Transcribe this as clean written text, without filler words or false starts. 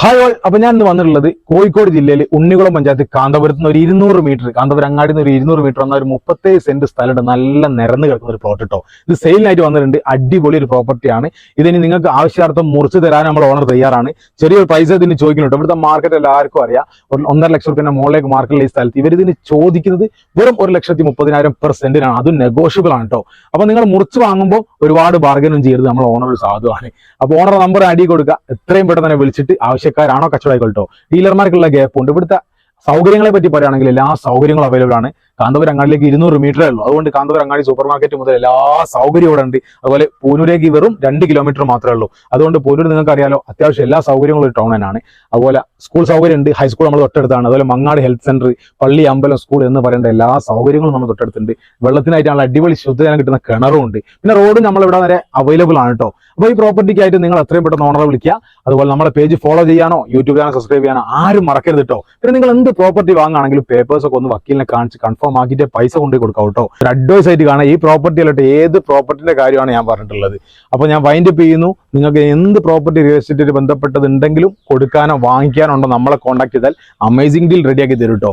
Hi all. അപ്പൊ ഞാൻ ഇന്ന് വന്നിട്ടുള്ളത് കോഴിക്കോട് ജില്ലയിൽ ഉണ്ണികുളം പഞ്ചായത്ത് കാന്തപുരത്ത് നിന്ന് ഒരു 200 മീറ്റർ, കാന്തപുരം അങ്ങാടി നിന്ന് ഒരു 200 മീറ്റർ വന്ന ഒരു 37 സെന്റ് സ്ഥലമുണ്ട്. നല്ല നിരന്ന് കിടക്കുന്ന ഒരു പ്ലോട്ട് കേട്ടോ. ഇത് സെയിലിനായിട്ട് വന്നിട്ടുണ്ട്. അടിപൊളി ഒരു പ്രോപ്പർട്ടിയാണ്. ഇതിന് നിങ്ങൾക്ക് ആവശ്യാർത്ഥം മുറിച്ച് തരാൻ നമ്മൾ ഓണർ തയ്യാറാണ്. ചെറിയൊരു പൈസ ഇതിന് ചോദിക്കുന്നുണ്ട്. ഇവിടുത്തെ മാർക്കറ്റ് എല്ലാവർക്കും അറിയാം. 1.5 ലക്ഷം റുപ്യ മുകളിലേക്ക് മാർക്കറ്റിലെ ഈ സ്ഥലത്ത് ഇവർ ഇതിന് ചോദിക്കുന്നത് വെറും 1,30,000 പെർ സെന്റിനാണ്. അതും നെഗോഷ്യബിൾ ആണ് കേട്ടോ. അപ്പൊ നിങ്ങൾ മുറിച്ച് വാങ്ങുമ്പോൾ ഒരുപാട് ബാർഗനും ചെയ്യരുത്. നമ്മൾ ഓണർ ഒരു സാധുവാണ്. അപ്പൊ ഓണർ നമ്പർ അടി കൊടുക്കുക. എത്രയും പെട്ടെന്ന് തന്നെ വിളിച്ചിട്ട് ആവശ്യക്കാരാണോ കച്ചവടമായിക്കോട്ടോ. ഡീലർമാർക്കുള്ള ഗ്യാപ്പ് ഉണ്ട്. ഇവിടുത്തെ സൗകര്യങ്ങളെ പറ്റി പറയുകയാണെങ്കിൽ എല്ലാ സൗകര്യങ്ങളും അവൈലബിൾ ആണ്. കാന്തപുരം അങ്ങാടിലേക്ക് 200 മീറ്ററേ ഉള്ളൂ. അതുകൊണ്ട് കാന്തപുരം അങ്ങാടി സൂപ്പർ മാർക്കറ്റ് മുതൽ എല്ലാ സൗകര്യവും ഇവിടെ ഉണ്ട്. അതുപോലെ പൂനൂരേക്ക് വെറും 2 കിലോമീറ്റർ മാത്രമേ ഉള്ളൂ. അതുകൊണ്ട് പൂനൂർ നിങ്ങൾക്ക് അറിയാലോ, അത്യാവശ്യം എല്ലാ സൗകര്യങ്ങളും ഒരു ടൗൺ തന്നെയാണ്. അതുപോലെ സ്കൂൾ സൗകര്യം ഉണ്ട്. ഹൈസ്കൂൾ നമ്മൾ തൊട്ടടുത്താണ്. അതുപോലെ മങ്ങാട് ഹെൽത്ത് സെന്റർ, പള്ളി, അമ്പലം, സ്കൂൾ എന്ന് പറയേണ്ട എല്ലാ സൗകര്യങ്ങളും നമ്മൾ തൊട്ടടുത്തുണ്ട്. വെള്ളത്തിനായിട്ടുള്ള അടിപൊളി ശുദ്ധജലം കിട്ടുന്ന കിണറും ഉണ്ട്. പിന്നെ റോഡ് നമ്മൾ ഇവിടെ വരെ അവൈലബിൾ ആണ് കേട്ടോ. അപ്പോൾ ഈ പ്രോപ്പർട്ടിക്കായിട്ട് നിങ്ങൾ എത്രയും പെട്ടെന്ന് ഓണറെ വിളിക്കുക. അതുപോലെ നമ്മുടെ പേജ് ഫോളോ ചെയ്യാനോ യൂട്യൂബ് ചാനൽ സബ്സ്ക്രൈബ് ചെയ്യാനോ ആരും മറക്കരുത് കേട്ടോ. പിന്നെ നിങ്ങൾ എന്ത് പ്രോപ്പർട്ടി വാങ്ങുകയാണെങ്കിലും പേപ്പേഴ്സ് ഒക്കെ ഒന്ന് വക്കീലിനെ കാണിച്ച് കൺഫേം ആക്കിയിട്ട് പൈസ കൊണ്ടുപോയി കൊടുക്കാം കേട്ടോ. ഒരു അഡ്വൈസ് ആയിട്ട് കാണാം. ഈ പ്രോപ്പർട്ടി അല്ലോട്ടെ ഏത് പ്രോപ്പർട്ടിന്റെ കാര്യമാണ് ഞാൻ പറഞ്ഞിട്ടുള്ളത്. അപ്പോൾ ഞാൻ വൈൻഡ് അപ്പ് ചെയ്യുന്നു. നിങ്ങൾക്ക് എന്ത് പ്രോപ്പർട്ടി റിയൽ എസ്റ്റേറ്റ് ബന്ധപ്പെട്ടതുണ്ടെങ്കിലും കൊടുക്കാനോ വാങ്ങിക്കാനോ ഉണ്ടോ നമ്മളെ കോൺടാക്ട് ചെയ്താൽ അമേസിംഗ് ഡീൽ റെഡിയാക്കി തരും കേട്ടോ.